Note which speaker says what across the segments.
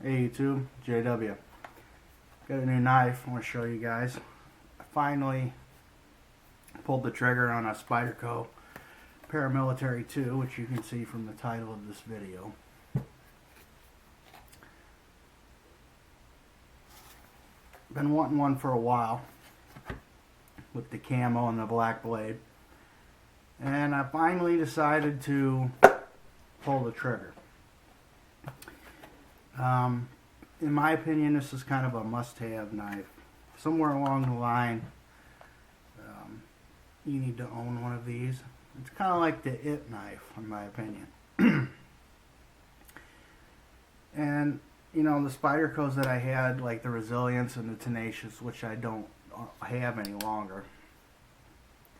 Speaker 1: Hey YouTube, JW. Got a new knife I want to show you guys. I finally pulled the trigger on a Spyderco Paramilitary 2, which you can see from the title of this video. Been wanting one for a while with the camo and the black blade, and I finally decided to pull the trigger. In my opinion, this is kind of a must-have knife. Somewhere along the line, you need to own one of these. It's kind of like the IT knife, in my opinion. And, you know, the Spydercos that I had, like the Resilience and the Tenacious, which I don't have any longer,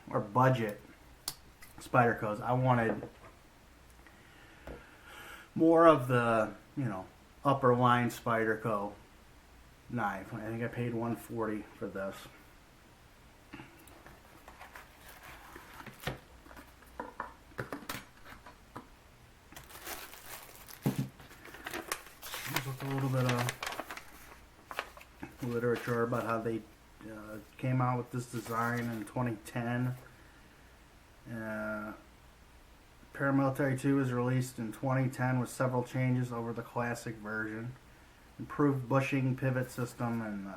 Speaker 1: or budget Spydercos, I wanted more of the, you know, upper line Spyderco knife. I think I paid $140 for this. There's a little bit of literature about how they came out with this design in 2010. Paramilitary 2 was released in 2010 with several changes over the classic version. Improved bushing pivot system, and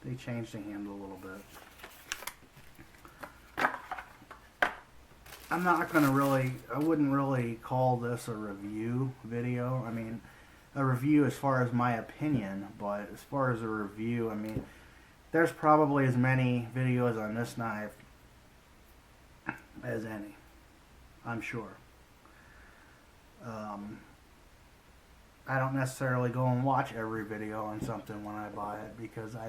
Speaker 1: they changed the handle a little bit. I'm not going to I wouldn't really call this a review video. I mean, a review as far as my opinion, but as far as a review, I mean, there's probably as many videos on this knife as any, I'm sure. I don't necessarily go and watch every video on something when I buy it, because I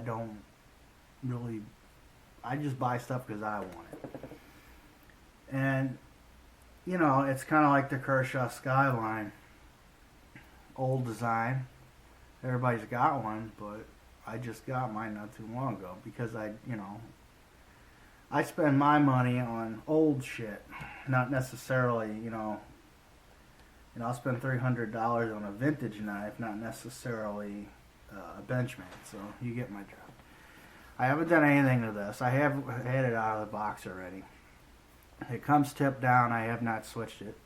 Speaker 1: just buy stuff because I want it. And, you know, it's kind of like the Kershaw Skyline. Old design. Everybody's got one, but I just got mine not too long ago because I spend my money on old shit, not necessarily, I'll spend $300 on a vintage knife, not necessarily a Benchmade, so you get my drift. I haven't done anything to this. I have had it out of the box already. It comes tipped down. I have not switched it.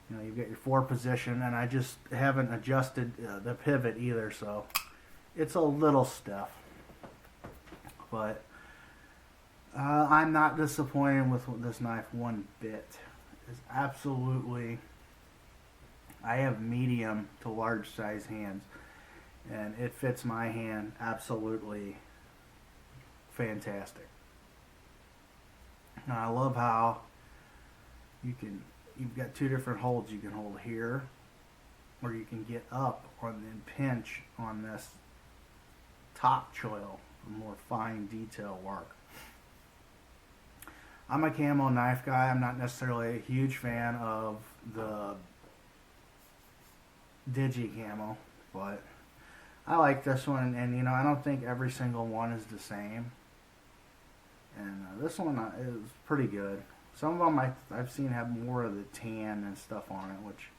Speaker 1: You know, you get your 4 position, and I just haven't adjusted the pivot either, so it's a little stiff. But I'm not disappointed with this knife one bit. It's absolutely... I have medium to large size hands, and it fits my hand absolutely fantastic. And I love how you've got 2 different holds. You can hold here, or you can get up and pinch on this top choil for more fine detail work. I'm a camo knife guy. I'm not necessarily a huge fan of the Digi camo, but I like this one, and I don't think every single one is the same, and this one is pretty good. Some of them I've seen have more of the tan and stuff on it, which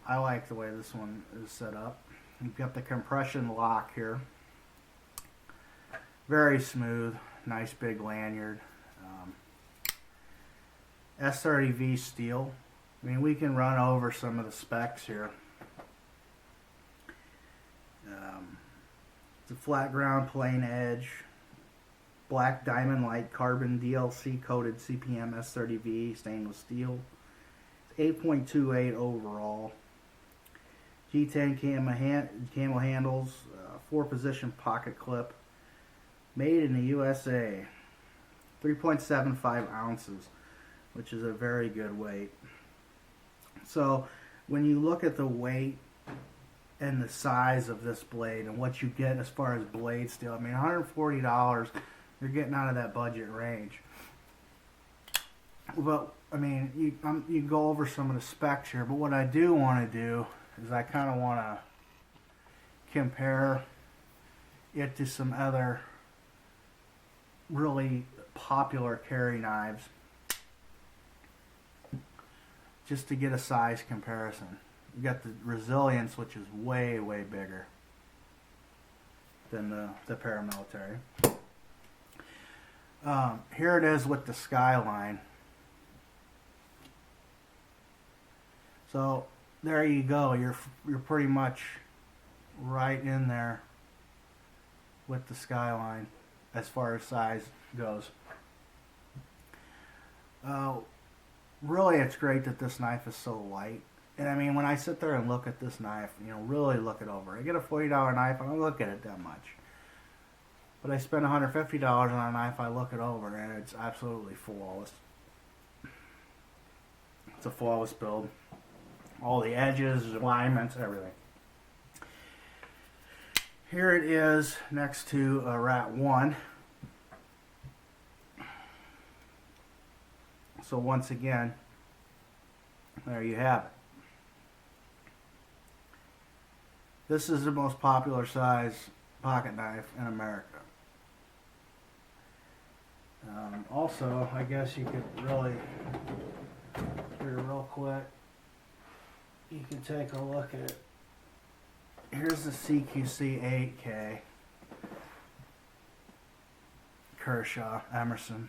Speaker 1: I like the way this one is set up. You've got the compression lock here, very smooth, nice big lanyard. S30V steel. I mean, we can run over some of the specs here. It's a flat ground, plain edge, black diamond light carbon DLC coated CPM S30V stainless steel. It's 8.28 overall. G-10 camo handles, 4-position pocket clip. Made in the USA. 3.75 ounces, which is a very good weight. So when you look at the weight and the size of this blade and what you get as far as blade steel, I mean, $140, you're getting out of that budget range. But I mean, you go over some of the specs here, but what I do want to do is I kind of want to compare it to some other really popular carry knives, just to get a size comparison. You got the resilience, which is way, way bigger than the Paramilitary. Here it is with the skyline. So there you go. You're pretty much right in there with the skyline as far as size goes. Really, it's great that this knife is so light. And I mean, when I sit there and look at this knife, you know, really look it over. I get a $40 knife, I don't look at it that much. But I spend $150 on a knife, I look it over, and it's absolutely flawless. It's a flawless build. All the edges, alignments, everything. Here it is next to a Rat 1. So once again, there you have it. This is the most popular size pocket knife in America. Also, I guess you could really, here real quick, you can take a look at, here's the CQC8K, Kershaw, Emerson,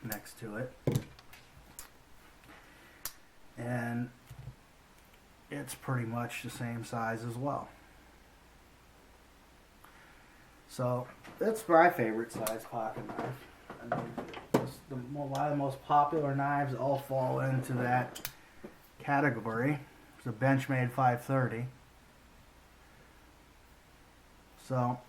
Speaker 1: next to it. And it's pretty much the same size as well. So that's my favorite size pocket knife. I mean, a lot of the most popular knives all fall into that category. It's a Benchmade 530. So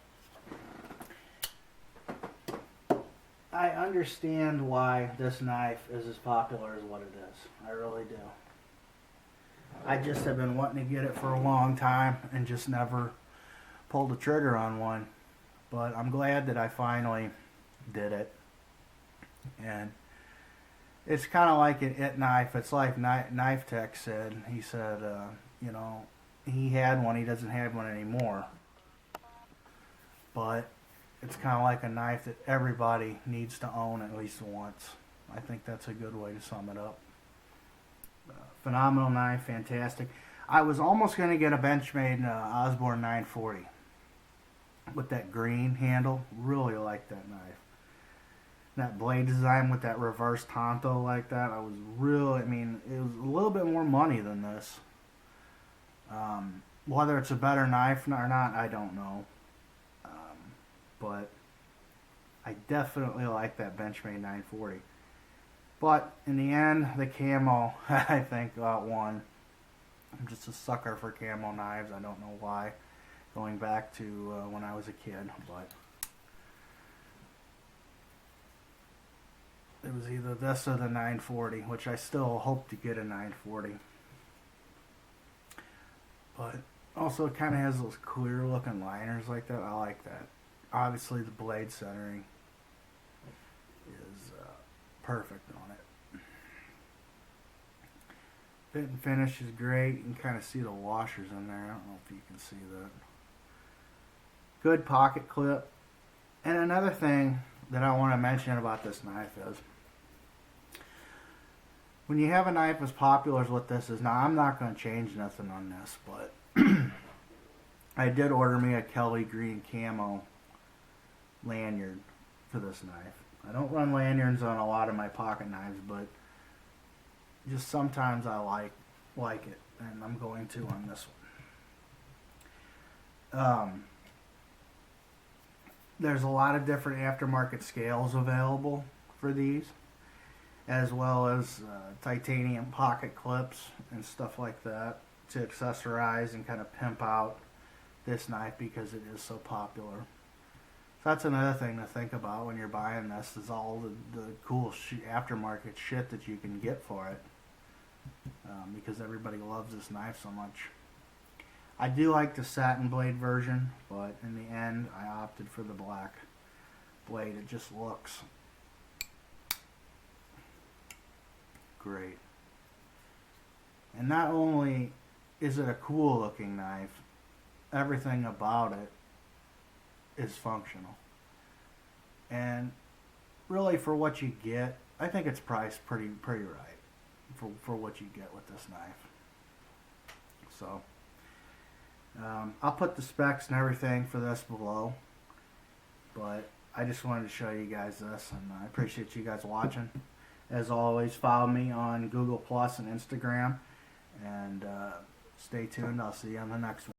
Speaker 1: I understand why this knife is as popular as what it is. I really do. I just have been wanting to get it for a long time and just never pulled the trigger on one. But I'm glad that I finally did it. And it's kind of like an IT knife. It's like Knife Tech said. He said, you know, he had one. He doesn't have one anymore. But it's kind of like a knife that everybody needs to own at least once. I think that's a good way to sum it up. Phenomenal knife, fantastic. I was almost going to get a Benchmade Osborne 940 with that green handle. Really like that knife. That blade design with that reverse tanto like that, I was really, I mean, it was a little bit more money than this. Whether it's a better knife or not, I don't know. But I definitely like that Benchmade 940. But in the end, the Camo, I think, won. I'm just a sucker for Camo knives. I don't know why. Going back to when I was a kid, but it was either this or the 940, which I still hope to get a 940. But also, it kind of has those clear looking liners like that. I like that. Obviously, the blade centering is perfect on it. Fit and finish is great. You can kind of see the washers in there. I don't know if you can see that. Good pocket clip. And another thing that I want to mention about this knife is, when you have a knife as popular as what this is, now I'm not going to change nothing on this, but I did order me a Kelly Green Camo lanyard for this knife. I don't run lanyards on a lot of my pocket knives, but just sometimes I like it, and I'm going to on this one. There's a lot of different aftermarket scales available for these, as well as titanium pocket clips and stuff like that to accessorize and kind of pimp out this knife because it is so popular. So that's another thing to think about when you're buying this, is all the cool aftermarket shit that you can get for it, because everybody loves this knife so much. I do like the satin blade version, but in the end I opted for the black blade. It just looks great. And not only is it a cool looking knife, everything about it is functional. And really, for what you get, I think it's priced pretty right for what you get with this knife. So I'll put the specs and everything for this below, but I just wanted to show you guys this, and I appreciate you guys watching. As always, follow me on Google Plus and Instagram, and stay tuned. I'll see you on the next one.